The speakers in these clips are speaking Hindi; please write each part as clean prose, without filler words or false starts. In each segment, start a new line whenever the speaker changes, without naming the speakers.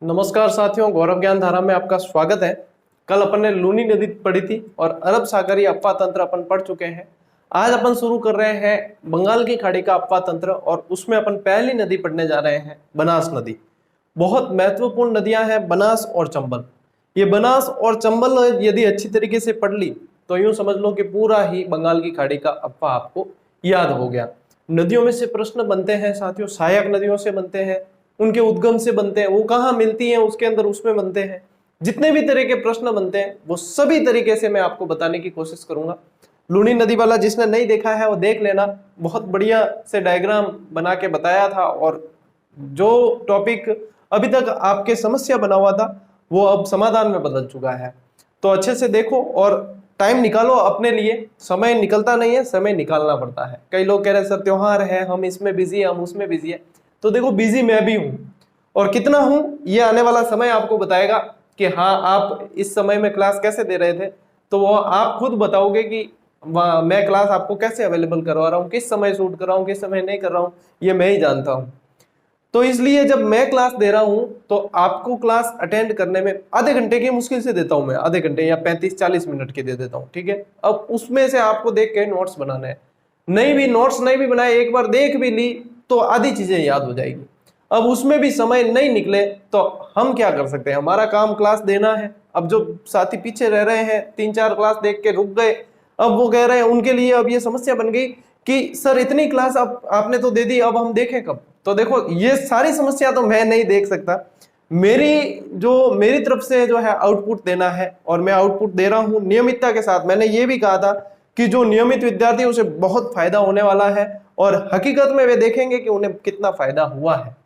नमस्कार साथियों, गौरव ज्ञान धारा में आपका स्वागत है। कल अपन ने लूनी नदी पढ़ी थी और अरब सागरीय अफवाह तंत्र अपन पढ़ चुके हैं। आज अपन शुरू कर रहे हैं बंगाल की खाड़ी का अफवाह तंत्र और उसमें अपन पहली नदी पढ़ने जा रहे हैं, बनास नदी। बहुत महत्वपूर्ण नदियां हैं बनास और चंबल। ये बनास और चंबल यदि अच्छी तरीके से पढ़ ली तो यूं समझ लो कि पूरा ही बंगाल की खाड़ी का अफवाह आपको याद हो गया। नदियों में से प्रश्न बनते हैं साथियों, सहायक नदियों से बनते हैं, उनके उद्गम से बनते हैं, वो कहाँ मिलती हैं उसके अंदर उसमें बनते हैं। जितने भी तरह के प्रश्न बनते हैं वो सभी तरीके से मैं आपको बताने की कोशिश करूंगा। लूनी नदी वाला जिसने नहीं देखा है वो देख लेना, बहुत बढ़िया से डायग्राम बना के बताया था और जो टॉपिक अभी तक आपके समस्या बना हुआ था वो अब समाधान में बदल चुका है। तो अच्छे से देखो और टाइम निकालो अपने लिए। समय निकलता नहीं है, समय निकालना पड़ता है। कई लोग कह रहे हैं सर त्योहार है, हम इसमें बिजी है, हम उसमें बिजी है। तो देखो बिजी मैं भी हूं और कितना हूं ये आने वाला समय आपको बताएगा कि हाँ आप इस समय में क्लास कैसे दे रहे थे। तो वो आप खुद बताओगे कि मैं क्लास आपको कैसे अवेलेबल करवा रहा हूँ, किस समय शूट कर रहा हूँ, किस समय नहीं कर रहा हूँ, ये मैं ही जानता हूँ। तो इसलिए जब मैं क्लास दे रहा हूं तो आपको क्लास अटेंड करने में आधे घंटे की मुश्किल से देता हूं मैं, आधे घंटे या 35-40 मिनट के दे देता हूं, ठीक है। अब उसमें से आपको देख के नोट्स बनाना है। नोट्स नहीं भी बनाए, एक बार देख भी ली तो आधी चीजें याद हो जाएगी। अब उसमें भी समय नहीं निकले तो हम क्या कर सकते हैं, हमारा काम क्लास देना है। अब जो साथी पीछे रह रहे हैं 3-4 क्लास देख के रुक गए, अब वो कह रहे हैं उनके लिए अब ये समस्या बन गई कि सर इतनी क्लास आपने तो दे दी, अब हम देखें कब। तो देखो ये सारी समस्या तो मैं नहीं देख सकता, मेरी तरफ से जो है आउटपुट देना है और मैं आउटपुट दे रहा हूं नियमितता के साथ। मैंने ये भी कहा था कि जो नियमित विद्यार्थी उसे बहुत फायदा होने वाला है और हकीकत में वे देखेंगे कि उन्हें कितना फायदा हुआ है।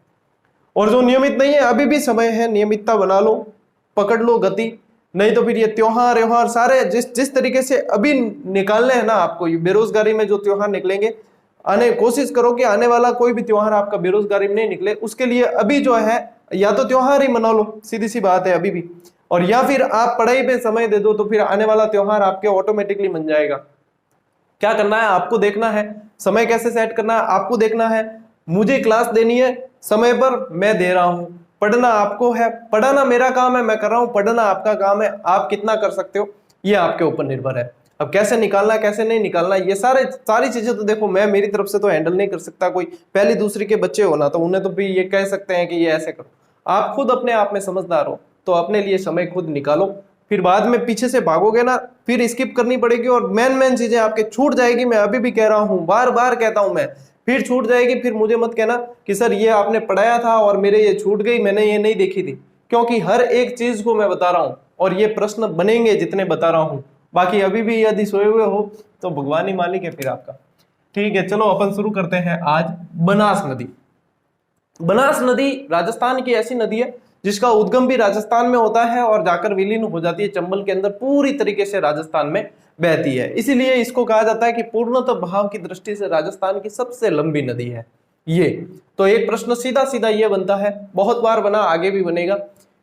और जो नियमित नहीं है अभी भी समय है, नियमितता बना लो, पकड़ लो गति। नहीं तो फिर ये त्योहार व्योहार सारे जिस तरीके से अभी निकालने हैं ना आपको, ये बेरोजगारी में जो त्योहार निकलेंगे, कोशिश करो कि आने वाला कोई भी त्योहार आपका बेरोजगारी में नहीं निकले। उसके लिए अभी जो है या तो त्योहार ही मना लो, सीधी सी बात है अभी भी, और या फिर आप पढ़ाई पे समय दे दो तो फिर आने वाला त्योहार आपके ऑटोमेटिकली बन जाएगा। क्या करना है आपको देखना है, समय कैसे सेट करना है आपको देखना है। मुझे क्लास देनी है समय पर, मैं दे रहा हूं। पढ़ना आपको है, पढ़ाना मेरा काम है, मैं कर रहा हूं, पढ़ना आपका काम है। आप कितना कर सकते हो ये आपके ऊपर निर्भर है। अब कैसे निकालना कैसे नहीं निकालना ये सारी चीजें तो देखो मैं मेरी तरफ से तो हैंडल नहीं कर सकता। कोई पहली दूसरी के बच्चे हो ना तो उन्हें तो भी ये कह सकते हैं कि ये ऐसे करो। आप खुद अपने आप में समझदार हो तो अपने लिए समय खुद निकालो। फिर बाद में पीछे से भागोगे ना फिर स्किप करनी पड़ेगी और मेन चीजें आपके छूट जाएगी। मैं अभी भी कह रहा हूं, बार बार कहता हूं मैं, फिर छूट जाएगी। फिर मुझे मत कहना कि सर ये आपने पढ़ाया था और मेरे ये छूट गई, मैंने ये नहीं देखी थी। क्योंकि हर एक चीज को मैं बता रहा हूं और ये प्रश्न बनेंगे जितने बता रहा हूं। बाकी अभी भी यदि सोए हुए हो तो भगवान ही मालिक है फिर आपका। ठीक है, चलो अपन शुरू करते हैं आज बनास नदी। बनास नदी राजस्थान की ऐसी नदी है जिसका उद्गम भी राजस्थान में होता है और जाकर विलीन हो जाती है चंबल के अंदर, पूरी तरीके से राजस्थान में बहती है। इसीलिए इसको कहा जाता है कि पूर्णतः बहाव की दृष्टि से राजस्थान की सबसे लंबी नदी है ये। तो एक प्रश्न सीधा सीधा ये बनता है, बहुत बार बना, आगे भी बनेगा,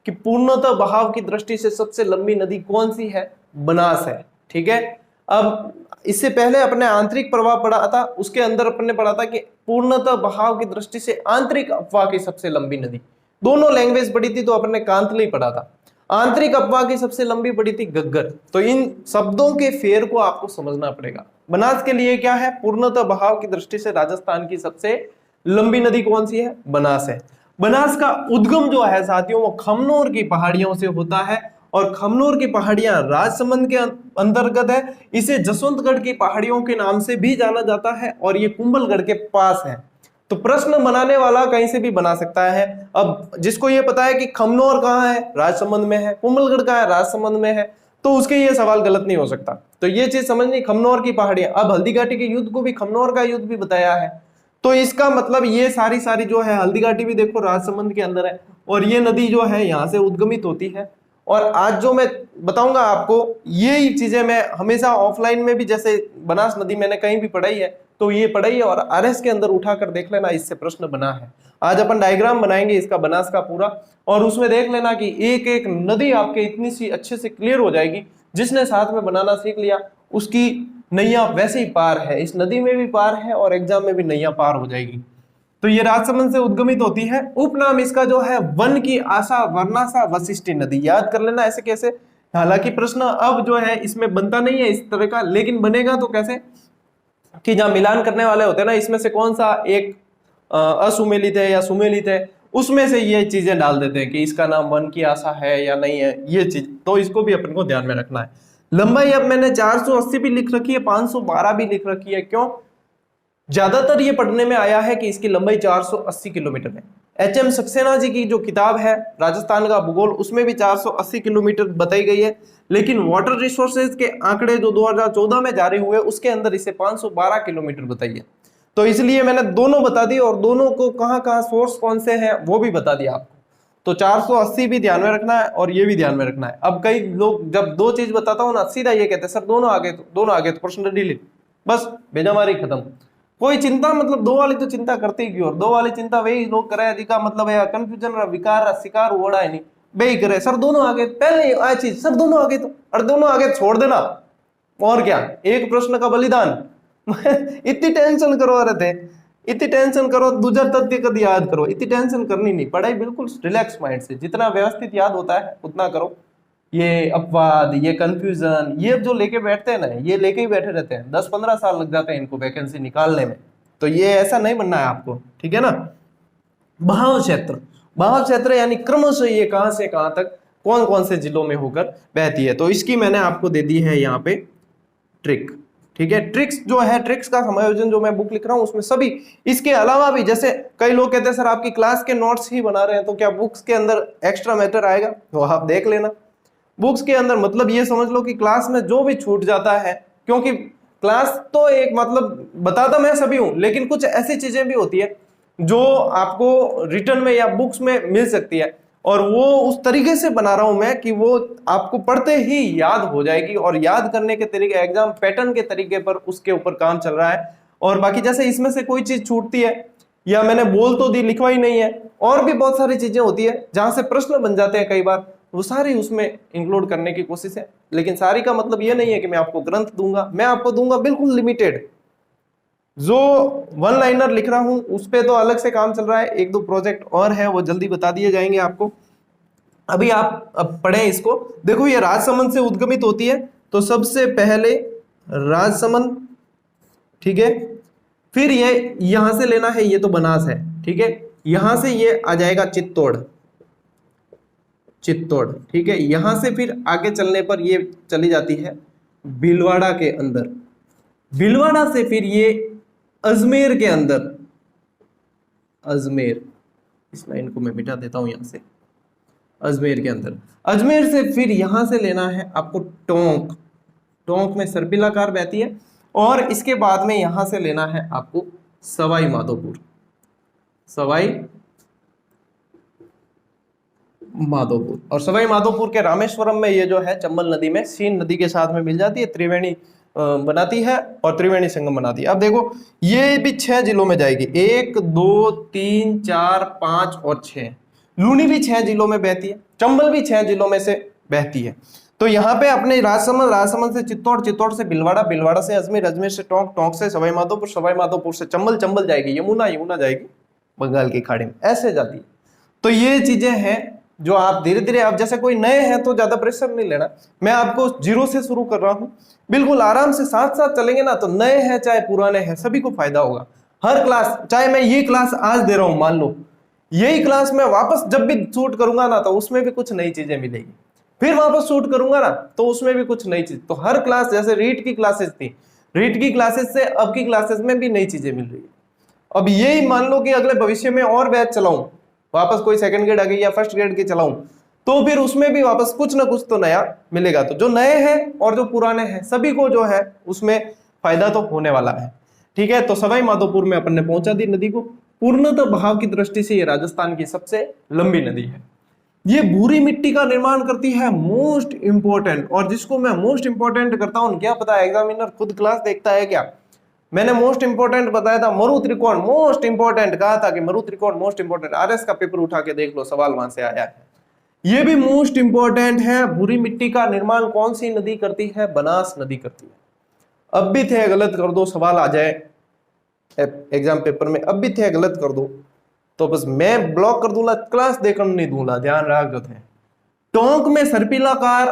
कि पूर्णतः बहाव की दृष्टि से सबसे लंबी नदी कौन सी है? बनास है। ठीक है, अब इससे पहले अपने आंतरिक प्रवाह पढ़ा था, उसके अंदर अपन ने पढ़ा था कि पूर्णतः बहाव की दृष्टि से आंतरिक अपवाह की सबसे लंबी नदी। दोनों लैंग्वेज पढ़ी थी तो अपन ने कांतली पढ़ा था। आंतरिक अपवाह की सबसे लंबी पड़ी थी गग्गर। तो इन शब्दों के फेर को आपको समझना पड़ेगा। बनास के लिए क्या है? पूर्णतः बहाव की दृष्टि से राजस्थान की सबसे लंबी नदी कौन सी है? बनास है। बनास का उद्गम जो है साथियों वो खमनोर की पहाड़ियों से होता है और खमनोर की पहाड़ियां राजसमंद के अंतर्गत है। इसे जसवंतगढ़ की पहाड़ियों के नाम से भी जाना जाता है और ये कुंभलगढ़ के पास है। तो प्रश्न बनाने वाला कहीं से भी बना सकता है। अब जिसको ये पता है कि खमनोर कहाँ है? राजसमंद में है। कुंभलगढ़ कहाँ है? राजसमंद में है। तो उसके ये सवाल गलत नहीं हो सकता। तो ये चीज समझनी, खमनोर की पहाड़ियां। अब हल्दीघाटी के युद्ध को भी खमनोर का युद्ध भी बताया है। तो इसका मतलब ये सारी जो है, हल्दीघाटी भी देखो राजसमंद के अंदर है और ये नदी जो है यहाँ से उद्गमित होती है। और आज जो मैं बताऊंगा आपको ये चीजें मैं हमेशा ऑफलाइन में भी, जैसे बनास नदी मैंने कहीं भी पढ़ाई है तो ये पढ़ाई है और आरएस के अंदर उठा कर देख लेना, इससे प्रश्न बना है। आज अपन डायग्राम बनाएंगे इसका बनास का पूरा, और उसमें देख लेना कि एक एक नदी आपके इतनी सी अच्छे से क्लियर हो जाएगी। जिसने साथ में बनाना सीख लिया उसकी नैया वैसे ही पार है, इस नदी में भी पार है और एग्जाम में भी नैया पार हो जाएगी। तो ये राजसमंद से उद्गमित होती है। उपनाम इसका जो है वन की आशा वर्णाशा वशिष्ठी नदी, याद कर लेना ऐसे कैसे। हालांकि प्रश्न अब जो है इसमें बनता नहीं है इस तरह का, लेकिन बनेगा तो कैसे कि जहां मिलान करने वाले होते हैं ना, इसमें से कौन सा एक असुमेलित है या सुमेलित है, उसमें से ये चीजें डाल देते हैं कि इसका नाम वन की आशा है या नहीं है, ये चीज तो इसको भी अपन को ध्यान में रखना है। लंबाई अब मैंने 480 भी लिख रखी है, 512 भी लिख रखी है। क्यों? ज्यादातर ये पढ़ने में आया है कि इसकी लंबाई 480 किलोमीटर है। एच.एम. सक्सेना जी की जो किताब है राजस्थान का भूगोल, उसमें भी 480 किलोमीटर बताई गई है, लेकिन वाटर रिसोर्सेज के आंकड़े जो 2014 में जारी हुए उसके अंदर इसे 512 किलोमीटर बताई है। तो इसलिए मैंने दोनों बता दी, और दोनों को कहां कहां सोर्स कौन से हैं वो भी बता दिया आपको। तो 480 भी ध्यान में रखना है और ये भी ध्यान में रखना है। अब कई लोग जब दो चीज बताता हूं ना, सीधा ये कहते हैं सर दोनों आगे तो प्रश्न डिलीट, बस बेजामारी खत्म। कोई चिंता मतलब दो वाली तो चिंता करते ही क्यों, और दो वाली चिंता वही लोग करे जिसका मतलब है कंफ्यूजन विकार शिकार ओड़ा है नहीं वही करे। सर दोनों आगे, पहले आ चीज सर दोनों आगे, तो और दोनों आगे छोड़ देना, और क्या एक प्रश्न का बलिदान। इतनी टेंशन करो रहे थे, इतनी टेंशन करो, दूसरा तथ्य कभी याद करो, इतनी टेंशन करनी नहीं। पढ़ाई बिल्कुल रिलैक्स माइंड से, जितना व्यवस्थित याद होता है उतना करो। ये अपवाद, ये कंफ्यूजन, ये जो लेके बैठते हैं ना, ये लेके ही बैठे रहते हैं, 10-15 साल लग जाते हैं इनको वैकेंसी निकालने में। तो ये ऐसा नहीं बनना है आपको, ठीक है ना। बहाव क्षेत्र, बहाव क्षेत्र यानी क्रमशः ये कहां से कहां तक कौन कौन से जिलों में होकर बहती है, तो इसकी मैंने आपको दे दी है यहाँ पे ट्रिक, ठीक है। ट्रिक्स जो है, ट्रिक्स का समायोजन जो मैं बुक लिख रहा हूं उसमें सभी, इसके अलावा भी जैसे कई लोग कहते हैं सर आपकी क्लास के नोट्स ही बना रहे हैं तो क्या बुक्स के अंदर एक्स्ट्रा मैटर आएगा, तो आप देख लेना। बुक्स के अंदर मतलब ये समझ लो कि क्लास में जो भी छूट जाता है, क्योंकि क्लास तो एक मतलब बताता मैं सभी हूं, लेकिन कुछ ऐसी चीजें भी होती है जो आपको रिटर्न में या बुक्स में मिल सकती है, और वो उस तरीके से बना रहा हूं मैं कि वो आपको पढ़ते ही याद हो जाएगी, और याद करने के तरीके एग्जाम पैटर्न के तरीके पर उसके ऊपर काम चल रहा है। और बाकी जैसे इसमें से कोई चीज छूटती है या मैंने बोल तो दी लिखवाई नहीं है, और भी बहुत सारी चीजें होती है जहां से प्रश्न बन जाते हैं कई बार, वो सारी उसमें इंक्लूड करने की कोशिश है। लेकिन सारी का मतलब ये नहीं है कि मैं आपको ग्रंथ दूंगा, मैं आपको दूंगा बिल्कुल लिमिटेड। जो वन लाइनर लिख रहा हूं उस पे तो अलग से काम चल रहा है, एक दो प्रोजेक्ट और है वो जल्दी बता दिए जाएंगे आपको। अभी आप अब पढ़ें इसको। देखो ये राजसमंद से उद्गमित होती है, तो सबसे पहले राजसमंद, ठीक है। फिर ये यहां से लेना है, ये तो बनास है, ठीक है। यहां से ये आ जाएगा चित्तौड़, चित्तौड़, ठीक है। यहां से फिर आगे चलने पर ये चली जाती है भीलवाड़ा के अंदर, भीलवाड़ा से फिर ये अजमेर के अंदर, अजमेर, इस लाइन को मैं मिटा देता हूं यहां से, अजमेर के अंदर। अजमेर से फिर यहां से लेना है आपको टोंक, टोंक में सर्पिलाकार बहती है, और इसके बाद में यहां से लेना है आपको सवाई माधोपुर, सवाई माधोपुर। और सवाई माधोपुर के रामेश्वरम में ये जो है चंबल नदी में सीन नदी के साथ में मिल जाती है, त्रिवेणी बनाती है और त्रिवेणी संगम बनाती है। अब देखो ये भी 6 जिलों में जाएगी, 1 2 3 4 5 और 6। लूनी भी 6 जिलों में बहती है, चंबल भी 6 जिलों में से बहती है। तो यहाँ पे अपने राजसमंद, राजसमंद से चित्तौड़, चित्तौड़ से भीलवाड़ा, भीलवाड़ा से अजमेर, अजमेर से टोंक, टोंक से सवाई माधोपुर, सवाई माधोपुर से चंबल, चंबल जाएगी यमुना, यमुना जाएगी बंगाल की खाड़ी में, ऐसे जाती है। तो ये चीजें हैं जो आप धीरे धीरे, आप जैसे कोई नए हैं तो ज्यादा प्रेशर नहीं लेना, मैं आपको जीरो से शुरू कर रहा हूं, बिल्कुल आराम से साथ साथ चलेंगे ना, तो नए हैं चाहे पुराने हैं सभी को फायदा होगा। हर क्लास, चाहे मैं ये क्लास आज दे रहा हूं, मान लो यही क्लास मैं वापस जब भी शूट करूंगा ना, तो उसमें भी कुछ नई चीजें मिलेगी, फिर वापस शूट करूंगा ना तो उसमें भी कुछ नई चीज। तो हर क्लास, जैसे रीट की क्लासेस थी, रीट की क्लासेस से अब की क्लासेस में भी नई चीजें मिल रही है। अब यही मान लो कि अगले भविष्य में और बैच चलाऊं, वापस कोई सेकंड ग्रेड आ गई या फर्स्ट ग्रेड की चलाऊं, तो फिर उसमें भी वापस कुछ ना कुछ तो नया मिलेगा। तो जो नए हैं और जो पुराने हैं सभी को जो है उसमें फायदा तो होने वाला है, ठीक है। तो सवाई माधोपुर में अपन ने पहुंचा दी नदी को। पूर्णतः बहाव की दृष्टि से ये राजस्थान की सबसे लंबी नदी है। ये भूरी मिट्टी का निर्माण करती है, मोस्ट इंपोर्टेंट, और जिसको मैं मोस्ट इंपोर्टेंट करता हूं, क्या पता एग्जामिनर खुद क्लास देखता है क्या, मैंने मोस्ट इंपोर्टेंट बताया था, मरु त्रिकोण मोस्ट इंपोर्टेंट कहा था कि मरु त्रिकोण मोस्ट इंपोर्टेंट, आरएस का पेपर उठा के देख लो, सवाल वहां से आया है। ये भी मोस्ट इंपोर्टेंट है। भूरी मिट्टी का निर्माण कौन सी नदी करती है? बनास नदी करती है। अब भी थे गलत कर दो, सवाल आ जाए एग्जाम पेपर में अब भी थे गलत कर दो तो बस मैं ब्लॉक कर दूंगा, क्लास देखकर नहीं दूंगा, ध्यान रख थे। टोंक में सर्पिलाकार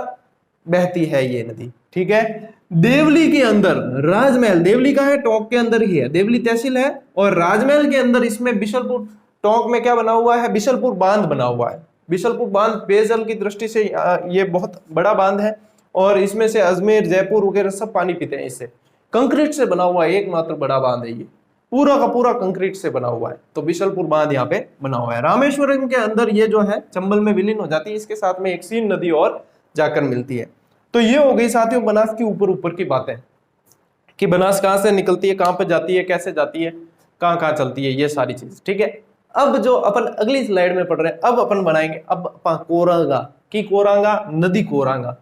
बहती है ये नदी, ठीक है। देवली के अंदर राजमहल, देवली का है टोंक के अंदर ही है, देवली तहसील है, और राजमहल के अंदर इसमें बिशलपुर, टोंक में क्या बना हुआ है, बिशलपुर बांध बना हुआ है। बिशलपुर बांध पेयजल की दृष्टि से ये बहुत बड़ा बांध है, और इसमें से अजमेर जयपुर वगैरह सब पानी पीते हैं इससे। कंक्रीट से बना हुआ एकमात्र बड़ा बांध है ये, पूरा का पूरा कंक्रीट से बना हुआ है। तो बिशलपुर बांध यहाँ पे बना हुआ है। रामेश्वरम के अंदर ये जो है चंबल में विलीन हो जाती है, इसके साथ में एक सीन नदी और जाकर मिलती है। तो ये हो गई साथियों बनास की ऊपर ऊपर की बातें, कि बनास कहाँ से निकलती है, कहाँ पर जाती है, कैसे जाती है, कहाँ कहाँ चलती है, ये सारी चीज, ठीक है। अब जो अपन अगली स्लाइड में पढ़ रहे हैं, अब अपन बनाएंगे अब कोरांगा की, कोरांगा नदी कोरांगा।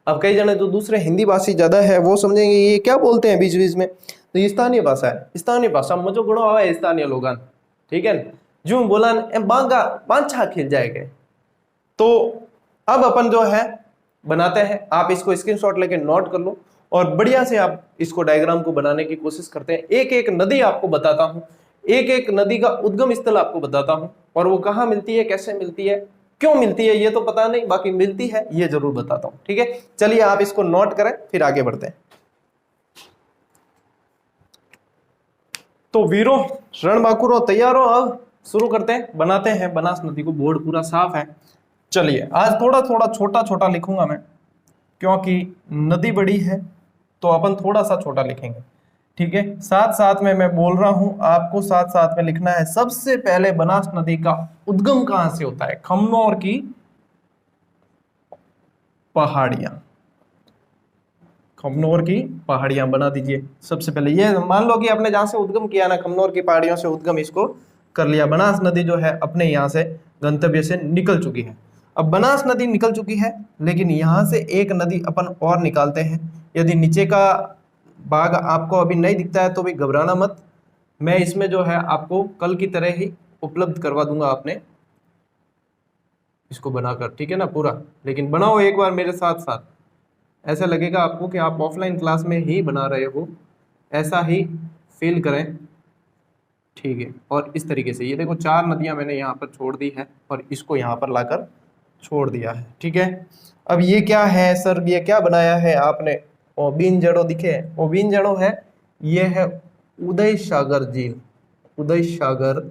अब कई जने जो दूसरे हिंदी भाषी ज्यादा है वो समझेंगे ये क्या बोलते हैं बीच बीच में, तो स्थानीय भाषा है। स्थानीय भाषा मजो गुणो आवे स्थानीय लोगन, ठीक है। जो बोला बांगा बांछा खिल जाएगा। तो अब अपन जो है बनाते हैं, आप इसको स्क्रीनशॉट लेके नोट कर लो, और बढ़िया से आप इसको डायग्राम को बनाने की कोशिश करते हैं। एक एक नदी आपको बताता हूं, एक एक नदी का उद्गम स्थल आपको बताता हूं, और वो कहाँ मिलती है, कैसे मिलती है, क्यों मिलती है ये तो पता नहीं, बाकी मिलती है ये जरूर बताता हूं, ठीक है। चलिए आप इसको नोट करें, फिर आगे बढ़ते हैं। तो वीरों रणबांकुरों तैयार हो, अब शुरू करते हैं, बनाते हैं बनास नदी को। बोर्ड पूरा साफ है। चलिए आज थोड़ा थोड़ा छोटा छोटा लिखूंगा मैं, क्योंकि नदी बड़ी है तो अपन थोड़ा सा छोटा लिखेंगे, ठीक है। साथ साथ में मैं बोल रहा हूं आपको, साथ साथ में लिखना है। सबसे पहले बनास नदी का उद्गम कहां से होता है, खमनोर की पहाड़ियां, खमनोर की पहाड़ियां बना दीजिए सबसे पहले। ये मान लो कि आपने जहां से उद्गम किया ना, खमनोर की पहाड़ियों से उद्गम इसको कर लिया। बनास नदी जो है अपने यहाँ से गंतव्य से निकल चुकी है। अब बनास नदी निकल चुकी है, लेकिन यहाँ से एक नदी अपन और निकालते हैं। यदि नीचे का भाग आपको अभी नहीं दिखता है तो भी घबराना मत, मैं इसमें जो है आपको कल की तरह ही उपलब्ध करवा दूंगा आपने इसको बनाकर, ठीक है ना पूरा। लेकिन बनाओ एक बार मेरे साथ साथ, ऐसा लगेगा आपको कि आप ऑफलाइन क्लास में ही बना रहे हो, ऐसा ही फील करें, ठीक है। और इस तरीके से ये देखो 4 नदियां मैंने यहाँ पर छोड़ दी है, और इसको यहाँ पर लाकर छोड़ दिया है, ठीक है। अब ये क्या है सर, ये क्या बनाया है आपने, ओबिन जड़ो दिखे, ओबिन जड़ो है, ये है उदय सागर झील, उदय सागर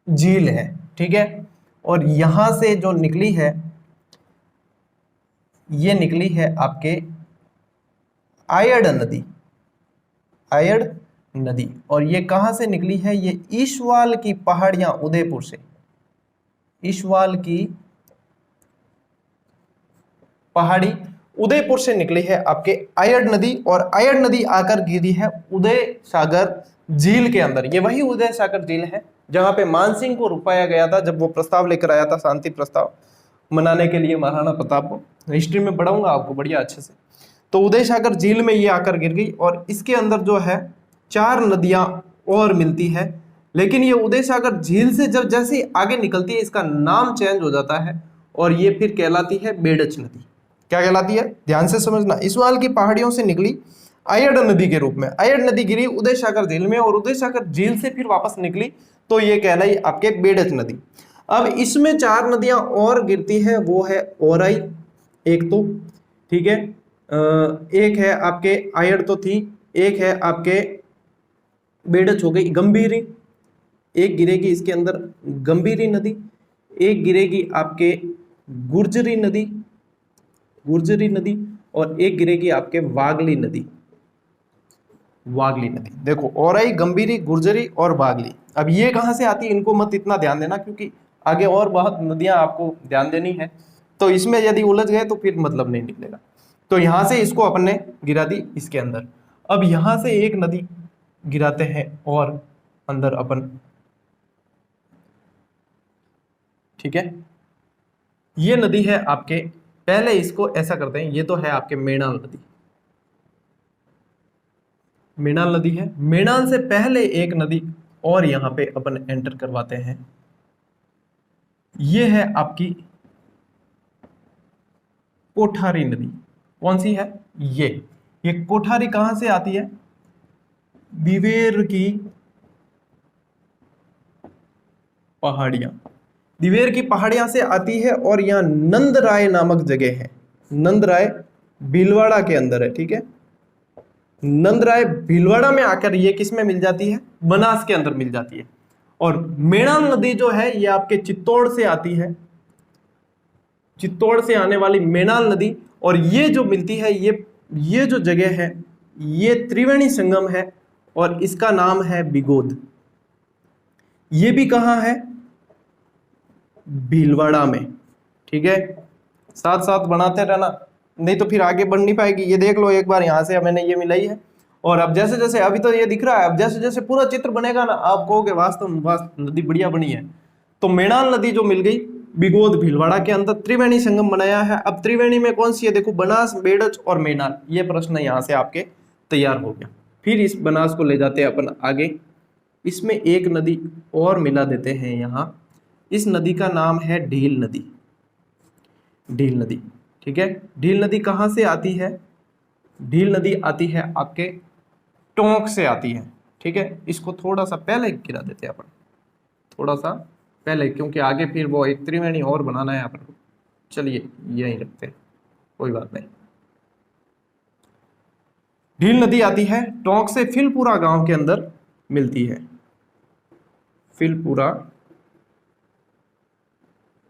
झील है, ठीक है। और यहां से जो निकली है, ये निकली है आपके आयड़ नदी, आयड़ नदी। और ये कहां से निकली है, ये ईशवाल की पहाड़ियां उदयपुर से, ईशवाल की पहाड़ी उदयपुर से निकली है आपके आयड़ नदी, और आयड़ नदी आकर गिरी है उदय सागर झील के अंदर। ये वही उदय सागर झील है जहां पे मानसिंह को रुपाया गया था जब वो प्रस्ताव लेकर आया था, शांति प्रस्ताव मनाने के लिए महाराणा प्रताप को। हिस्ट्री में पढ़ाऊंगा आपको बढ़िया अच्छे से। तो उदय सागर झील में ये आकर गिर गई, और इसके अंदर जो है 4 नदियां और मिलती है। लेकिन ये उदय सागर झील से जब जैसे आगे निकलती है, इसका नाम चेंज हो जाता है, और ये फिर कहलाती है बेडच नदी। क्या कहलाती है, ध्यान से समझना। ईशवाल की पहाड़ियों से निकली आयड़ नदी के रूप में, आयड़ नदी गिरी उदय सागर झील में, और उदय सागर झील से फिर वापस निकली, तो ये कहलाई आपके बेडच नदी। अब इसमें 4 नदियां और गिरती है, वो है औराई एक तो, ठीक है, एक है आपके आयड़ तो थी, एक है आपके बेडच हो गई, गंभीरी एक गिरेगी इसके अंदर गंभीरी नदी, एक गिरेगी आपके गुर्जरी नदी, गुर्जरी नदी, और एक गिरेगी आपके वागली नदी, वागली नदी। देखो औराई, गंभीरी, गुर्जरी और वागली। अब ये कहां से आती है इनको मत इतना ध्यान देना, क्योंकि आगे और बहुत नदियां आपको ध्यान देनी है, तो इसमें यदि उलझ गए तो फिर मतलब नहीं निकलेगा। तो यहां से इसको अपन ने गिरा दी इसके अंदर। अब यहां से एक नदी गिराते हैं और अंदर अपन, ठीक है। ये नदी है आपके, पहले इसको ऐसा करते हैं, ये तो है आपके मेणाल नदी, मेणाल नदी है। मेणाल से पहले एक नदी और यहां पे अपन एंटर करवाते हैं, ये है आपकी कोठारी नदी। कौन सी है, ये कोठारी कहां से आती है, दिवेर की पहाड़ियां, दिवेर की पहाड़ियां से आती है और यहाँ नंदराय नामक जगह है। नंदराय भीलवाड़ा के अंदर है, ठीक है। नंदराय भीलवाड़ा में आकर ये किस में मिल जाती है? बनास के अंदर मिल जाती है। और मेणान नदी जो है ये आपके चित्तौड़ से आती है, चित्तौड़ से आने वाली मेणान नदी। और ये जो मिलती है, ये जो जगह है ये त्रिवेणी संगम है और इसका नाम है बिगोद। ये भी कहाँ है? भीलवाड़ा में, ठीक है। साथ साथ बनाते रहना, नहीं तो फिर आगे बढ़ नहीं पाएगी। ये देख लो एक बार, यहां से मैंने ये मिलाई है। और अब जैसे जैसे अभी तो ये दिख रहा है, अब जैसे जैसे पूरा चित्र बनेगा ना, आप कहोगे वास्तव में नदी बढ़िया बनी है। तो मेणान नदी जो मिल गई बिगोद भीलवाड़ा के अंदर, त्रिवेणी संगम बनाया है। अब त्रिवेणी में कौन सी है? देखो, बनास, बेड़च और मेणान। ये प्रश्न यहाँ से आपके तैयार हो गया। फिर इस बनास को ले जाते हैं अपन आगे। इसमें एक नदी और मिला देते हैं यहाँ। इस नदी का नाम है ढील नदी। ढील नदी, ठीक है। ढील नदी कहाँ से आती है? ढील नदी आती है आपके टोंक से आती है, ठीक है। इसको थोड़ा सा पहले गिरा देते हैं अपन, थोड़ा सा पहले, क्योंकि आगे फिर वो एक त्रिवेणी और बनाना है अपन को। चलिए यहीं रखते हैं, कोई बात नहीं। ढील नदी आती है टोंक से, फिलपुरा गांव के अंदर मिलती है। फिलपुरा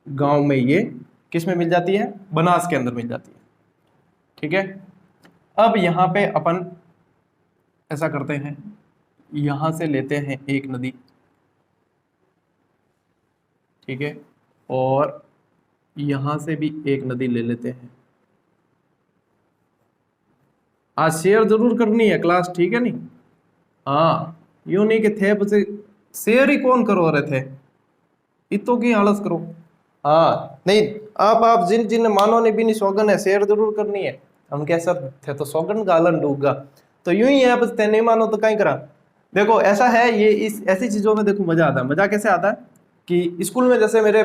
गांव में ये किस में मिल जाती है? बनास के अंदर मिल जाती है, ठीक है। अब यहां पे अपन ऐसा करते हैं, यहां से लेते हैं एक नदी, ठीक है, और यहां से भी एक नदी ले लेते हैं। आज शेयर जरूर करनी है क्लास, ठीक है नहीं? हाँ, यूं नहीं कि थे बचे शेयर ही कौन करो रहे थे, इतो की आलस करो। हाँ नहीं, आप जिन जिन मानो ने भी नहीं सौगन है, शेयर जरूर करनी है। हम कैसा थे तो सौगन गालन डूबगा, तो यूं ही है, बस ते नहीं मानो तो कहीं करा। देखो ऐसा है, ये इस ऐसी चीजों में देखो मजा आता है। मजा कैसे आता है कि स्कूल में, जैसे मेरे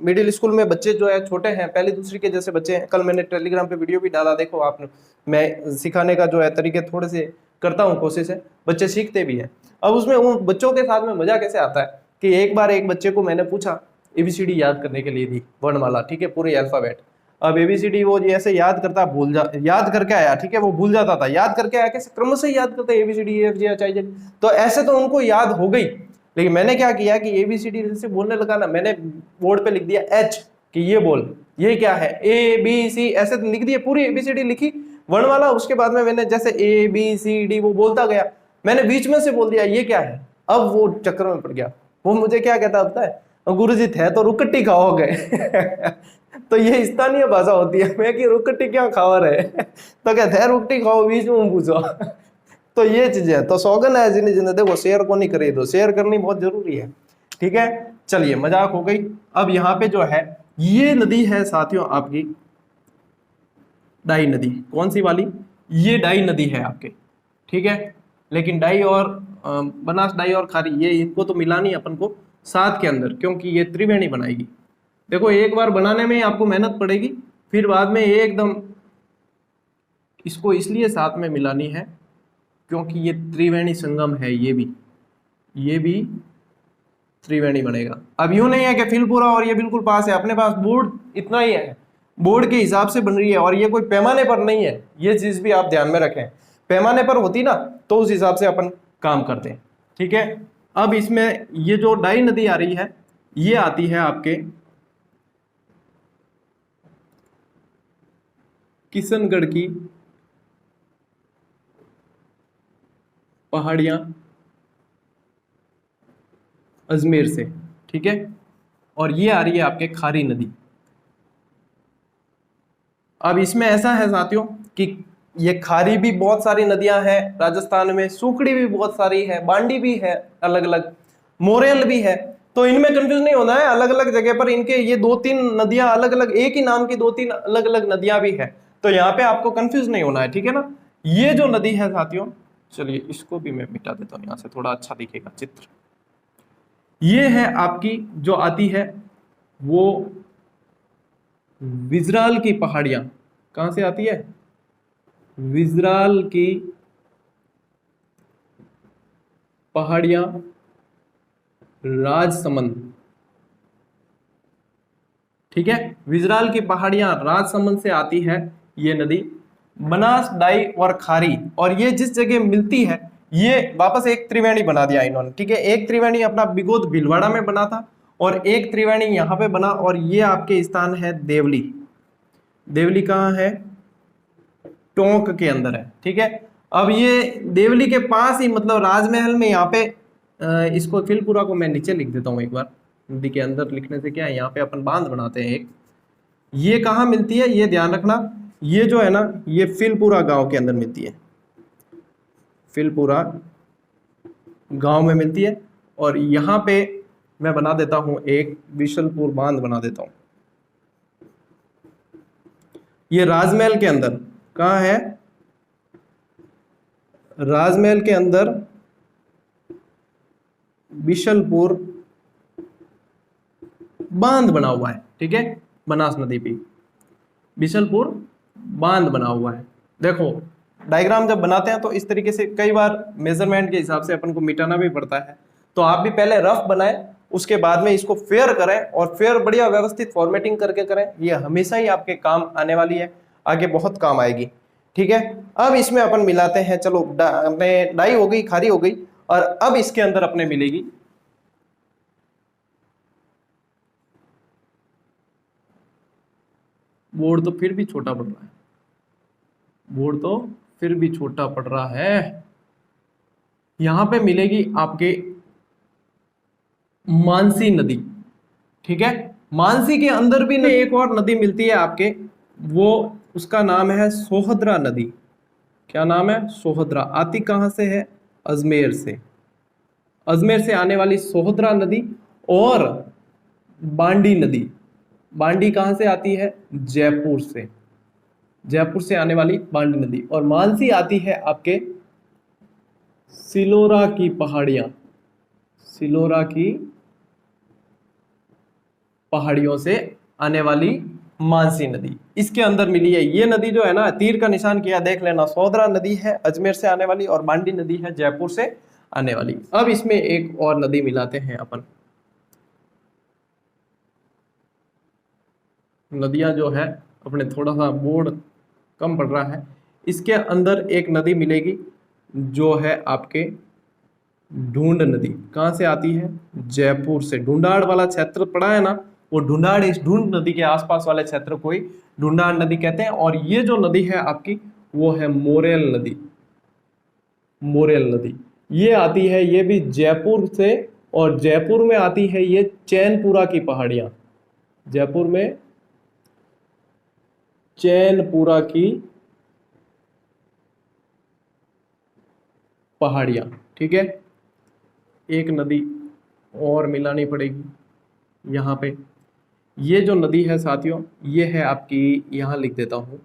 मिडिल स्कूल में बच्चे जो है छोटे हैं, पहली दूसरी के जैसे बच्चे हैं। कल मैंने टेलीग्राम पे वीडियो भी डाला, देखो आपने। मैं सिखाने का जो है तरीके थोड़े से करता हूँ, कोशिश है, बच्चे सीखते भी हैं। अब उसमें उन बच्चों के साथ में मजा कैसे आता है कि एक बार एक बच्चे को मैंने पूछा, एबीसीडी याद करने के लिए दी, वर्णमाला, ठीक है, पूरे अल्फाबेट। अब एबीसीडी वो ऐसे याद करता, याद करके आया, ठीक है, वो भूल जाता था। याद करके आया, कैसे क्रम से याद करते, A B C D F G H I Z. तो ऐसे तो उनको याद हो गई, लेकिन मैंने क्या किया कि एबीसीडी जैसे बोलने लगा ना, मैंने बोर्ड पे लिख दिया एच, कि ये बोल, ये क्या है, ए बी सी, ऐसे लिख दिया, पूरी एबीसीडी लिखी वर्णमाला। उसके बाद में मैंने जैसे ए बी सी डी वो बोलता गया, मैंने बीच में से बोल दिया ये क्या है। अब वो चक्कर में पड़ गया। वो मुझे क्या कहता होता है, गुरुजी थे तो रुकट्टी खाओगे। तो ये स्थानीय भाषा होती है, मैं कि रुकट्टी क्या खावा रहे। तो कहते हैं रुकट्टी खाओ, बीच में पूछो। तो ये चीजें तो सौगन है जिन्हें जिन्हें देखो, शेयर को नहीं करे तो शेयर करनी बहुत जरूरी है, ठीक है। चलिए मजाक हो गई। अब यहाँ पे जो है ये नदी है साथियों आपकी डाई नदी। कौन सी वाली? ये डाई नदी है आपके, ठीक है। लेकिन डाई और बनास डाई और खारी, ये इनको तो मिलानी है अपन को साथ के अंदर, क्योंकि ये त्रिवेणी बनाएगी। देखो एक बार बनाने में ही आपको मेहनत पड़ेगी, फिर बाद में एकदम इसको इसलिए साथ में मिलानी है क्योंकि ये त्रिवेणी संगम है। ये भी त्रिवेणी बनेगा। अब यूं नहीं है कि फिलपुरा और ये बिल्कुल पास है, अपने पास बोर्ड इतना ही है, बोर्ड के हिसाब से बन रही है, और ये कोई पैमाने पर नहीं है। ये चीज भी आप ध्यान में रखें, पैमाने पर होती ना तो उस हिसाब से अपन काम करते हैं, ठीक है। अब इसमें ये जो डाई नदी आ रही है, ये आती है आपके किशनगढ़ की पहाड़ियां, अजमेर से, ठीक है। और ये आ रही है आपके खारी नदी। अब इसमें ऐसा है साथियों कि ये खारी भी बहुत सारी नदियां हैं राजस्थान में, सूखड़ी भी बहुत सारी है, बांडी भी है अलग अलग, मोरेल भी है। तो इनमें कंफ्यूज नहीं होना है, अलग अलग जगह पर इनके ये दो तीन नदियां अलग अलग, एक ही नाम की दो तीन अलग अलग नदियां भी है। तो यहाँ पे आपको कंफ्यूज नहीं होना है, ठीक है ना। ये जो नदी है साथियों, चलिए इसको भी मैं मिटा देता हूँ यहाँ से, थोड़ा अच्छा दिखेगा चित्र। ये है आपकी जो आती है वो विजराल की पहाड़ियां। कहां से आती है? विजराल की पहाड़ियां, राजसमंद, ठीक है। विजराल की पहाड़ियां राजसमंद से आती है ये नदी, बनास, डाई और खारी, और ये जिस जगह मिलती है ये वापस एक त्रिवेणी बना दिया इन्होंने, ठीक है। एक त्रिवेणी अपना बिगोद भीलवाड़ा में बना था और एक त्रिवेणी यहाँ पे बना, और ये आपके स्थान है देवली। देवली कहाँ है? टोंक के अंदर है, ठीक है। अब ये देवली के पास ही, मतलब राजमहल में यहाँ पे इसको फिलपुरा को मैं नीचे लिख देता हूँ एक बार, नदी के अंदर लिखने से क्या है, यहाँ पे अपन बांध बनाते हैं एक। ये कहाँ मिलती है ये ध्यान रखना, ये जो है ना ये फिलपुरा गांव के अंदर मिलती है, फिलपुरा गांव में मिलती है। और यहाँ पे मैं बना देता हूँ एक बिशलपुर बांध बना देता हूँ। ये राजमहल के अंदर कहाँ है? राजमहल के अंदर बिशलपुर बांध बना हुआ है, ठीक है। बनास नदी पे बिशलपुर बांध बना हुआ है। देखो डायग्राम जब बनाते हैं तो इस तरीके से कई बार मेजरमेंट के हिसाब से अपन को मिटाना भी पड़ता है, तो आप भी पहले रफ बनाएं, उसके बाद में इसको फेयर करें और फेयर बढ़िया व्यवस्थित फॉर्मेटिंग करके करें। ये हमेशा ही आपके काम आने वाली है, आगे बहुत काम आएगी, ठीक है। अब इसमें अपन मिलाते हैं, चलो डाई हो गई, खारी हो गई, और अब इसके अंदर अपने मिलेगी बोर्ड, तो फिर भी छोटा पड़ रहा है, बोर्ड तो फिर भी छोटा पड़ रहा है। यहां पे मिलेगी आपके मानसी नदी, ठीक है। मानसी के अंदर भी एक और नदी मिलती है आपके, वो उसका नाम है सोहद्रा नदी। क्या नाम है? सोहद्रा। आती कहां से है? अजमेर से। अजमेर से आने वाली सोहद्रा नदी, और बांडी नदी। बांडी कहां से आती है? जयपुर से। जयपुर से आने वाली बांडी नदी। और मानसी आती है आपके सिलोरा की पहाड़ियां, सिलोरा की पहाड़ियों से आने वाली मानसी नदी इसके अंदर मिली है। ये नदी जो है ना, तीर का निशान किया देख लेना, सोहद्रा नदी है अजमेर से आने वाली, और बांडी नदी है जयपुर से आने वाली। अब इसमें एक और नदी मिलाते हैं अपन। नदियां जो है अपने थोड़ा सा बोर्ड कम पड़ रहा है, इसके अंदर एक नदी मिलेगी जो है आपके ढूंढ नदी। कहां से आती है? जयपुर से। ढूंढाड़ वाला क्षेत्र पड़ा है ना, वो ढूंढाड़, इस ढूंढ नदी के आसपास वाले क्षेत्र को ही ढूंढाड़ नदी कहते हैं। और ये जो नदी है आपकी वो है मोरेल नदी। मोरेल नदी ये आती है, ये भी जयपुर से, और जयपुर में आती है ये चैनपुरा की पहाड़ियां। जयपुर में चैनपुरा की पहाड़ियां, ठीक है। एक नदी और मिलानी पड़ेगी यहाँ पे। ये जो नदी है साथियों, ये है आपकी, यहाँ लिख देता हूँ,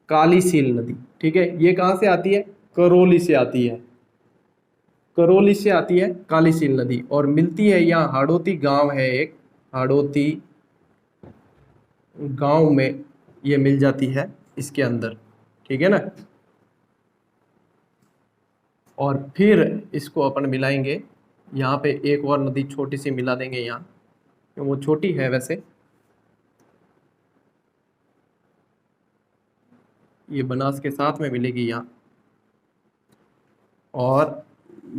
कालीसील नदी, ठीक है। ये कहाँ से आती है? करौली से आती है। करौली से आती है कालीसील नदी, और मिलती है यहाँ हाड़ौती गांव है एक, हाड़ौती गांव में ये मिल जाती है इसके अंदर, ठीक है ना। और फिर इसको अपन मिलाएंगे यहाँ पे, एक और नदी छोटी सी मिला देंगे यहाँ, वो छोटी है वैसे, ये बनास के साथ में मिलेगी यहाँ। और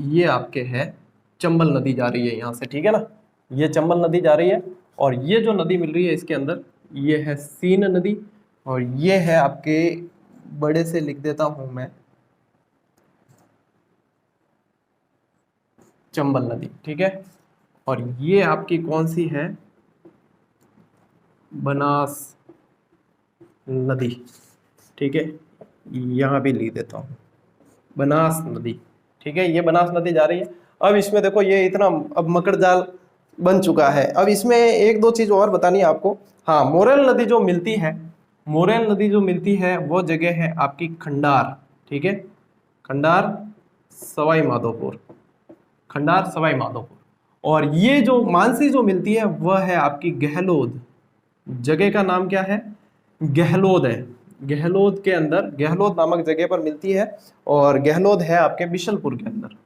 ये आपके है चंबल नदी जा रही है यहाँ से, ठीक है ना। ये चंबल नदी जा रही है, और ये जो नदी मिल रही है इसके अंदर, ये है सीन नदी, और ये है आपके, बड़े से लिख देता हूं मैं, चंबल नदी, ठीक है। और ये आपकी कौन सी है? बनास नदी, ठीक है। यहाँ भी लिख देता हूँ बनास नदी, ठीक है। ये बनास नदी जा रही है। अब इसमें देखो ये इतना अब मकड़ जाल बन चुका है। अब इसमें एक दो चीज और बतानी है आपको। हाँ, मोरेल नदी जो मिलती है, मोरेल नदी जो मिलती है वो जगह है आपकी खंडार, ठीक है। खंडार सवाई माधोपुर, खंडार सवाई माधोपुर। और ये जो मानसी जो मिलती है वह है आपकी गहलोद। जगह का नाम क्या है? गहलोद है। गहलोद के अंदर, गहलोद नामक जगह पर मिलती है, और गहलोद है आपके बिशलपुर के अंदर,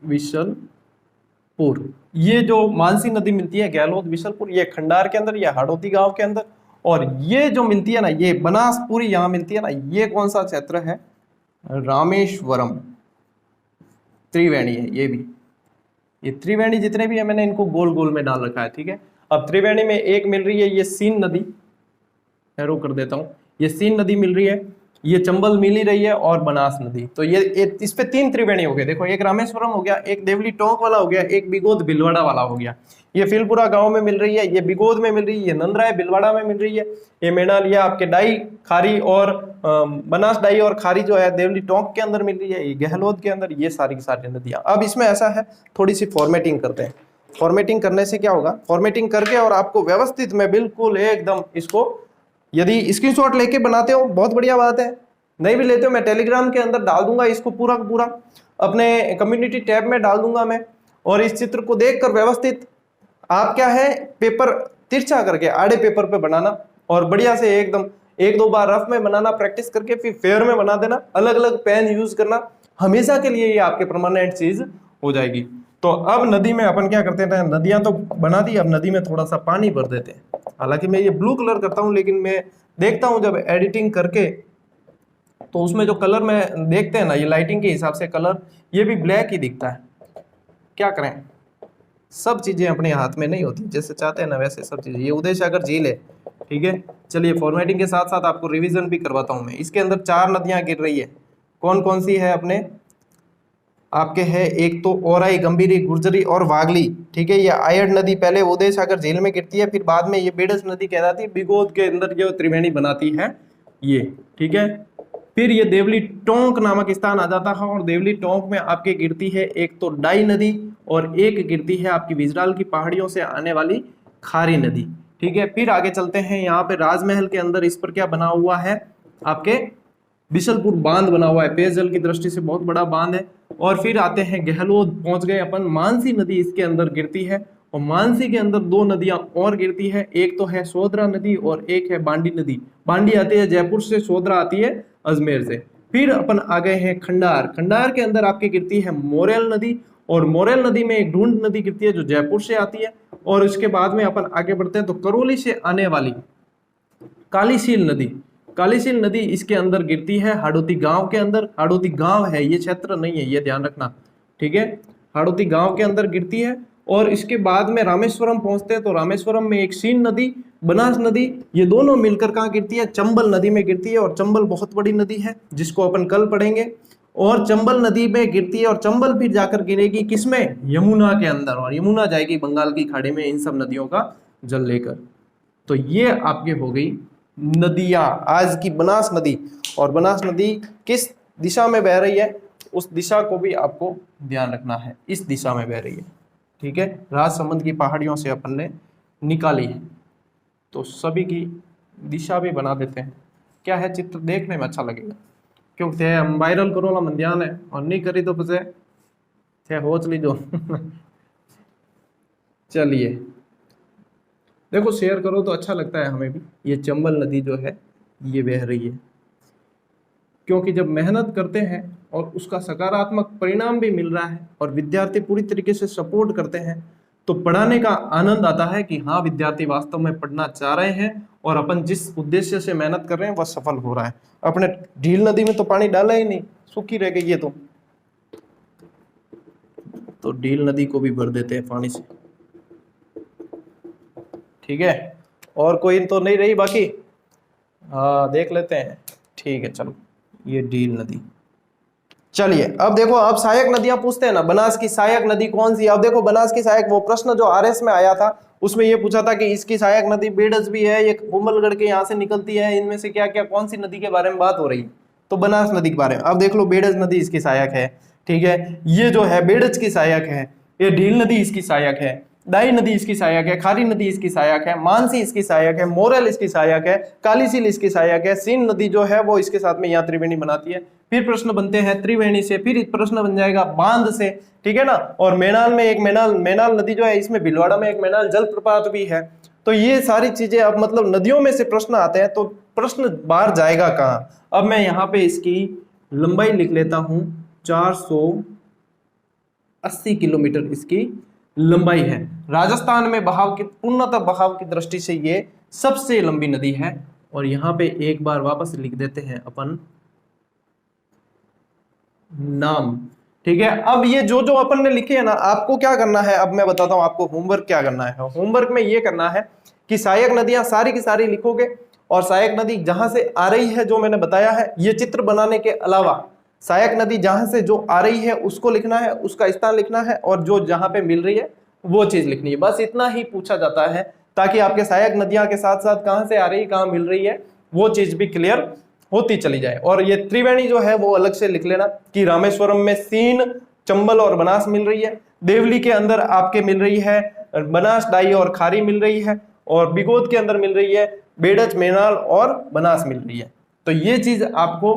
बिशलपुर। ये जो मानसी नदी मिलती है गहलोद बिशलपुर, ये खंडार के अंदर, ये हाड़ौती गांव के अंदर। और ये जो मिलती है ना, ये बनासपुरी यहां मिलती है ना, ये कौन सा क्षेत्र है, रामेश्वरम, त्रिवेणी है ये भी। ये त्रिवेणी जितने भी है मैंने इनको गोल गोल में डाल रखा है, ठीक है। अब त्रिवेणी में एक मिल रही है ये सीन नदी, एरो कर देता हूं, ये सीन नदी मिल रही है, ये चंबल मिल ही रही है, और बनास नदी। तो ये इस पे 3 त्रिवेणी हो गए। देखो, एक रामेश्वरम हो गया, एक देवली टोंक वाला हो गया, एक बिगोद भिलवाड़ा वाला हो गया। ये फिलपुरा गांव में मिल रही है, ये बिगोद में मिल रही है, ये नंदराय भिलवाड़ा में मिल रही है, ये मेनाल, ये आपके डाई खारी और बनास डाई और खारी जो है देवली टोंक के अंदर मिल रही है, ये गहलोद के अंदर, ये सारी की सारी नदियां। अब इसमें ऐसा है, थोड़ी सी फॉर्मेटिंग करते हैं। फॉर्मेटिंग करने से क्या होगा, फॉर्मेटिंग करके और आपको व्यवस्थित में बिल्कुल एकदम इसको, यदि स्क्रीनशॉट लेके बनाते हो बहुत बढ़िया बात है, नहीं भी लेते हो मैं टेलीग्राम के अंदर डाल दूंगा इसको, पूरा का पूरा अपने कम्युनिटी टैब में डाल दूंगा मैं। और इस चित्र को देखकर व्यवस्थित आप क्या है, पेपर तिरछा करके आड़े पेपर पे बनाना, और बढ़िया से एकदम 1-2 बार रफ में बनाना, प्रैक्टिस करके फिर फेयर में बना देना, अलग अलग पेन यूज करना, हमेशा के लिए ये आपके परमानेंट चीज हो जाएगी। तो अब नदी में अपन क्या करते हैं, नदियां तो बना दी, अब नदी में थोड़ा सा पानी भर देते हैं। हालांकि मैं ये ब्लू कलर करता हूं, लेकिन मैं देखता हूं जब एडिटिंग करके तो उसमें जो कलर में देखते हैं ना, ये लाइटिंग के हिसाब से कलर ये भी ब्लैक ही दिखता है। क्या करें, सब चीजें अपने हाथ में नहीं होती, जैसे चाहते हैं ना वैसे सब चीजें। ये उदय सागर झील है, ठीक है। चलिए, फॉर्मेटिंग के साथ साथ आपको रिवीजन भी करवाता हूं मैं। इसके अंदर 4 नदियां गिर रही है, कौन कौन सी है अपने आपके है, एक तो औराई, गंभीरी, गुर्जरी और वागली, ठीक है। ये आयड़ नदी पहले उदय सागर झील में गिरती है, फिर बाद में ये बेडस नदी कहलाती है, बिगोद के अंदर जो त्रिवेणी बनाती है ये, ठीक है। फिर ये देवली टोंक नामक स्थान आ जाता है, और देवली टोंक में आपके गिरती है एक तो डाई नदी, और एक गिरती है आपकी विजराल की पहाड़ियों से आने वाली खारी नदी, ठीक है। फिर आगे चलते हैं, यहाँ पे राजमहल के अंदर इस पर क्या बना हुआ है, आपके बिशलपुर बांध बना हुआ है, पेयजल की दृष्टि से बहुत बड़ा बांध है। और फिर आते हैं गहलोद, पहुंच गए अपन, मानसी नदी इसके अंदर गिरती है, और मानसी के अंदर 2 नदियां और गिरती है, एक तो है सोदरा नदी और एक है बांडी नदी। बांडी आती है जयपुर से, सोदरा आती है अजमेर से। फिर अपन आ गए हैं खंडार, खंडार के अंदर आपकी गिरती है मोरेल नदी, और मोरेल नदी में एक ढूंढ नदी गिरती है जो जयपुर से आती है। और इसके बाद में अपन आगे बढ़ते हैं तो करौली से आने वाली कालीसील नदी, कालीसील नदी इसके अंदर गिरती है हाड़ौती गांव के अंदर। हाड़ौती गांव है, ये क्षेत्र नहीं है, ये ध्यान रखना, ठीक है। हाड़ौती गांव के अंदर गिरती है। और इसके बाद में रामेश्वरम पहुंचते हैं तो रामेश्वरम में एक सीन नदी, बनास नदी, ये दोनों मिलकर कहाँ गिरती है, चंबल नदी में गिरती है। और चंबल बहुत बड़ी नदी है जिसको अपन कल पढ़ेंगे। और चंबल नदी में गिरती है, और चंबल फिर जाकर गिरेगी किसमें, यमुना के अंदर, और यमुना जाएगी बंगाल की खाड़ी में इन सब नदियों का जल लेकर। तो ये आपके हो गई नदियां, आज की बनास नदी। और बनास नदी किस दिशा में बह रही है, उस दिशा को भी आपको ध्यान रखना है, इस दिशा में बह रही है, ठीक है। राजसमंद की पहाड़ियों से अपन ने निकाली है, तो सभी की दिशा भी बना देते हैं। क्या है, चित्र देखने में अच्छा लगेगा, क्योंकि हम वायरल करो ना मंध्यान है, और नहीं करी तो पसे होच लीजो। चलिए, देखो शेयर करो तो अच्छा लगता है हमें भी। ये चंबल नदी जो है ये बह रही है, क्योंकि जब मेहनत करते हैं और उसका सकारात्मक परिणाम भी मिल रहा है, और विद्यार्थी पूरी तरीके से सपोर्ट करते हैं, तो पढ़ाने का आनंद आता है कि हाँ, विद्यार्थी वास्तव में पढ़ना चाह रहे हैं, और अपन जिस उद्देश्य से मेहनत कर रहे हैं वह सफल हो रहा है। अपने ढील नदी में तो पानी डाला ही नहीं, सूखी रह गई है, तो ढील नदी को भी भर देते हैं पानी से, ठीक है। और कोई तो नहीं रही बाकी, हाँ देख लेते हैं, ठीक है। चलो, ये ढील नदी। चलिए, अब देखो, अब सहायक नदियां पूछते हैं ना, बनास की सहायक नदी कौन सी। अब देखो, बनास की सहायक, वो प्रश्न जो आरएस में आया था उसमें ये पूछा था कि इसकी सहायक नदी बेडस भी है, ये कुंभलगढ़ के यहाँ से निकलती है, इनमें से क्या क्या कौन सी नदी के बारे में बात हो रही है, तो बनास नदी के बारे में। अब देख लो, बेडस नदी इसकी सहायक है, ठीक है। ये जो है बेडस की सहायक है, ये ढील नदी इसकी सहायक है, दाई नदी इसकी सहायक है, खारी नदी इसकी सहायक है, मानसी इसकी सहायक है, मोरेल इसकी सहायक है, कालीसील इसकी सहायक है, सीन नदी जो है वो इसके साथ में यहाँ त्रिवेणी बनाती है। फिर प्रश्न बनते हैं त्रिवेणी से, फिर प्रश्न बन जाएगा बांध से, ठीक है ना। और मेनाल में एक मेनाल नदी जो है, इसमें भिलवाड़ा में एक मेनाल जलप्रपात भी है। तो ये सारी चीजें अब मतलब नदियों में से प्रश्न आते हैं, तो प्रश्न बाहर जाएगा कहाँ। अब मैं यहाँ पे इसकी लंबाई लिख लेता हूं, 480 किलोमीटर इसकी लंबाई है। राजस्थान में बहाव की पूर्णतः बहाव की दृष्टि से ये सबसे लंबी नदी है। और यहाँ पे एक बार वापस लिख देते हैं अपन नाम, ठीक है। अब ये जो जो अपन ने लिखे है ना, आपको क्या करना है, अब मैं बताता हूं आपको होमवर्क क्या करना है। होमवर्क में ये करना है कि सहायक नदियां सारी की सारी लिखोगे, और सहायक नदी जहां से आ रही है जो मैंने बताया है, ये चित्र बनाने के अलावा सहायक नदी जहां से जो आ रही है उसको लिखना है, उसका स्थान लिखना है, और जो जहां पे मिल रही है वो चीज लिखनी है। बस इतना ही पूछा जाता है, ताकि आपके सहायक नदियां के साथ साथ कहां से आ रही है, कहां मिल रही है, वो चीज भी क्लियर होती चली जाए। और ये त्रिवेणी जो है वो अलग से लिख लेना कि रामेश्वरम में सीन, चंबल और बनास मिल रही है। देवली के अंदर आपके मिल रही है बनास, डाई और खारी मिल रही है। और बिगोद के अंदर मिल रही है बेड़च, मेनाल और बनास मिल रही है। तो ये चीज आपको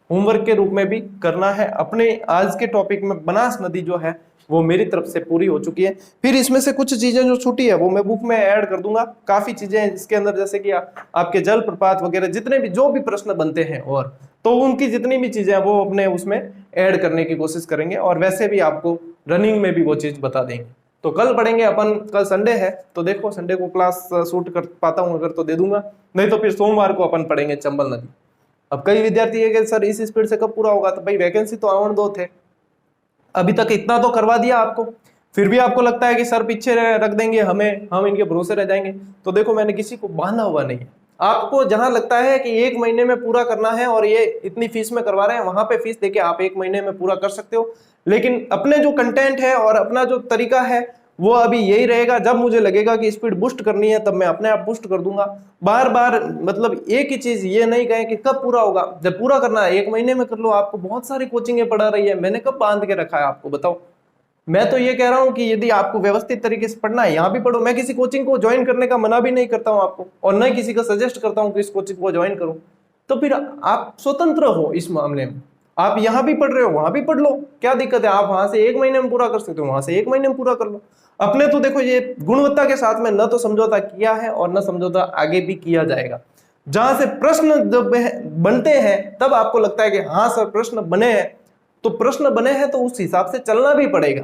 होमवर्क के रूप में भी करना है। अपने आज के टॉपिक में बनास नदी जो है वो मेरी तरफ से पूरी हो चुकी है। फिर इसमें से कुछ चीजें जो छूटी है वो मैं बुक में ऐड कर दूंगा। काफी चीजें हैं इसके अंदर, जैसे कि आपके जल प्रपात वगैरह जितने भी जो भी प्रश्न बनते हैं, और तो उनकी जितनी भी चीजें हैं वो अपने उसमें ऐड करने की कोशिश करेंगे। और वैसे भी आपको रनिंग में भी वो चीज बता देंगे। तो कल पढ़ेंगे अपन, कल संडे है तो देखो संडे को क्लास शूट कर पाता हूं अगर तो दे दूंगा, नहीं तो फिर सोमवार को अपन पढ़ेंगे चंबल नदी। अब कई विद्यार्थी है कि सर इस स्पीड से कब पूरा होगा, तो भाई वैकेंसी तो आवन दो थे, अभी तक इतना तो करवा दिया आपको, फिर भी आपको लगता है कि सर पीछे रख देंगे हमें, हम इनके भरोसे रह जाएंगे। तो देखो मैंने किसी को बांधा हुआ नहीं है। आपको जहां लगता है कि 1 महीने में पूरा करना है और ये इतनी फीस में करवा रहे हैं, वहां पे फीस देके आप 1 महीने में पूरा कर सकते हो। लेकिन अपने जो कंटेंट है और अपना जो तरीका है वो अभी यही रहेगा। जब मुझे लगेगा कि स्पीड बूस्ट करनी है तब मैं अपने आप बूस्ट कर दूंगा। बार बार मतलब एक ही चीज ये नहीं कहें कि कब पूरा होगा, जब पूरा करना है 1 महीने में कर लो। आपको बहुत सारी कोचिंगें पढ़ा रही है, मैंने कब बांध के रखा है आपको, बताओ। मैं तो ये कह रहा हूं कि यदि आपको व्यवस्थित तरीके से पढ़ना है यहाँ भी पढ़ो। मैं किसी कोचिंग को ज्वाइन करने का मना भी नहीं करता हूं आपको, और न किसी को सजेस्ट करता हूं कि इस कोचिंग को ज्वाइन करो। तो फिर आप स्वतंत्र हो इस मामले में, आप यहाँ भी पढ़ रहे हो वहां भी पढ़ लो, क्या दिक्कत है। आप वहां से 1 महीने में पूरा कर सकते हो, वहां से 1 महीने में पूरा कर लो। अपने तो देखो ये गुणवत्ता के साथ में न तो समझौता किया है और न समझौता आगे भी किया जाएगा। जहां से प्रश्न जब बनते हैं तब आपको लगता है कि हाँ सर प्रश्न बने हैं, तो प्रश्न बने हैं तो उस हिसाब से चलना भी पड़ेगा।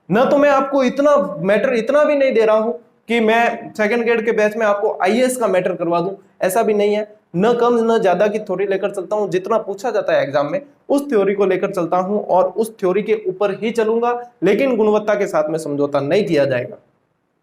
न तो मैं आपको इतना मैटर इतना भी नहीं दे रहा हूं कि मैं सेकंड ग्रेड के बैच में आपको आईएएस का मैटर करवा दूं, ऐसा भी नहीं है। न कम न ज्यादा की थ्योरी लेकर चलता हूं, जितना पूछा जाता है एग्जाम में उस थ्योरी को लेकर चलता हूं और उस थ्योरी के ऊपर ही चलूंगा, लेकिन गुणवत्ता के साथ में समझौता नहीं किया जाएगा।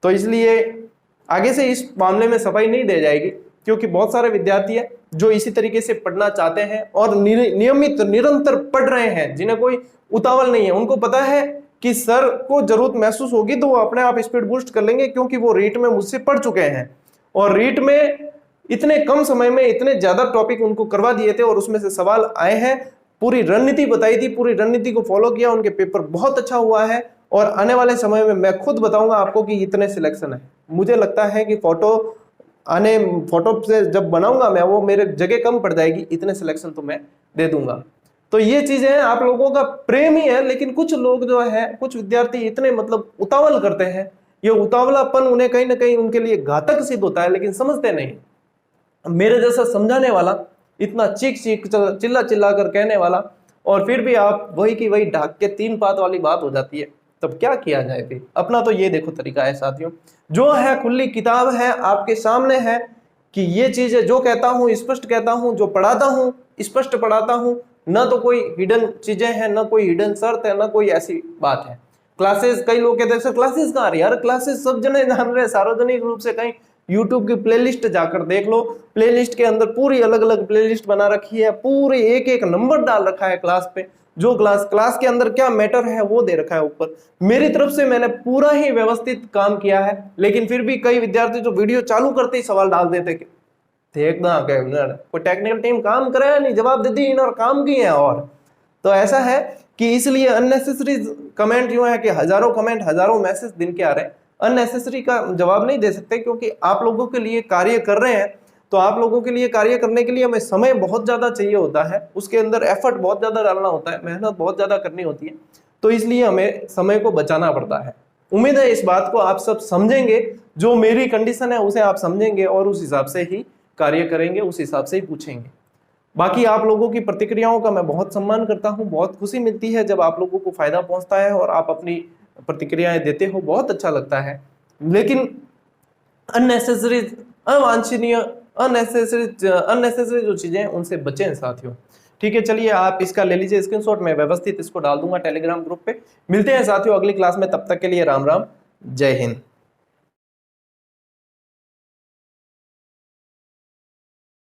तो इसलिए आगे से इस मामले में सफाई नहीं दे जाएगी, क्योंकि बहुत सारे विद्यार्थी है जो इसी तरीके से पढ़ना चाहते हैं और नियमित निरंतर पढ़ रहे हैं, जिन्हें कोई उतावल नहीं है। उनको पता है कि सर को जरूरत महसूस होगी तो वो अपने आप स्पीड बूस्ट कर लेंगे, क्योंकि वो रीट में मुझसे पढ़ चुके हैं और रीट में इतने कम समय में इतने ज्यादा टॉपिक उनको करवा दिए थे और उसमें से सवाल आए हैं। पूरी रणनीति बताई थी, पूरी रणनीति को फॉलो किया, उनके पेपर बहुत अच्छा हुआ है। और आने वाले समय में मैं खुद बताऊंगा आपको कि इतने सिलेक्शन है। मुझे लगता है कि फोटो से जब बनाऊंगा मैं, वो मेरे जगह कम पड़ जाएगी, इतने सिलेक्शन तो मैं दे दूंगा। तो ये चीजें आप लोगों का प्रेम ही है, लेकिन कुछ लोग जो है, कुछ विद्यार्थी इतने मतलब उतावल करते हैं, ये उतावलापन उन्हें कहीं ना कहीं उनके लिए घातक सिद्ध होता है, लेकिन समझते नहीं। मेरे जैसा समझाने वाला, इतना चीख चीख चिल्ला चिल्ला कर कहने वाला, और फिर भी आप वही की वही ढाक के 3 पात वाली बात हो जाती है, तब क्या किया जाए। फिर अपना तो ये देखो तरीका है साथियों, जो है खुली किताब है, आपके सामने है कि ये चीज है, जो कहता हूं स्पष्ट कहता हूं, जो पढ़ाता हूं स्पष्ट पढ़ाता हूं। न तो कोई हिडन चीजें हैं, न कोई हिडन शर्त है, न कोई ऐसी बात है। क्लासेस, कई लोग कहते हैं सर क्लासेस कहाँ आ रही है, यार क्लासेस सब जने जान रहे हैं, सार्वजनिक रूप से कहीं यूट्यूब की प्लेलिस्ट जाकर देख लो। प्लेलिस्ट के अंदर पूरी अलग अलग प्लेलिस्ट बना रखी है, पूरे एक एक नंबर डाल रखा है क्लास पे, जो क्लास के अंदर क्या मैटर है वो दे रखा है ऊपर। मेरी तरफ से मैंने पूरा ही व्यवस्थित काम किया है, लेकिन फिर भी कई विद्यार्थी जो वीडियो चालू करते ही सवाल डाल देते कि देखना कोई टेक्निकल टीम काम करे नहीं, जवाब देती इन और काम किए हैं। और तो ऐसा है कि इसलिए अननेसेसरी कमेंट जो है कि हजारों कमेंट, हजारों मैसेज दिन के आ रहे हैं, अननेसेसरी का जवाब नहीं दे सकते, क्योंकि आप लोगों के लिए कार्य कर रहे हैं। तो आप लोगों के लिए कार्य करने के लिए हमें समय बहुत ज्यादा चाहिए होता है, उसके अंदर एफर्ट बहुत ज्यादा डालना होता है, मेहनत बहुत ज्यादा करनी होती है, तो इसलिए हमें समय को बचाना पड़ता है। उम्मीद है इस बात को आप सब समझेंगे, जो मेरी कंडीशन है उसे आप समझेंगे और उस हिसाब से ही कार्य करेंगे, उस हिसाब से ही पूछेंगे। बाकी आप लोगों की प्रतिक्रियाओं का मैं बहुत सम्मान करता हूं, बहुत खुशी मिलती है जब आप लोगों को फायदा पहुंचता है और आप अपनी प्रतिक्रियाएं देते हो, बहुत अच्छा लगता है। लेकिन अननेसेसरी, अवांछनीय, अननेसेसरी जो चीजें हैं उनसे बचें साथियों। ठीक है, चलिए आप इसका ले लीजिए स्क्रीनशॉट, मैं व्यवस्थित इसको डाल दूंगा टेलीग्राम ग्रुप पे। मिलते हैं साथियों अगली क्लास में, तब तक के लिए राम राम, जय हिंद।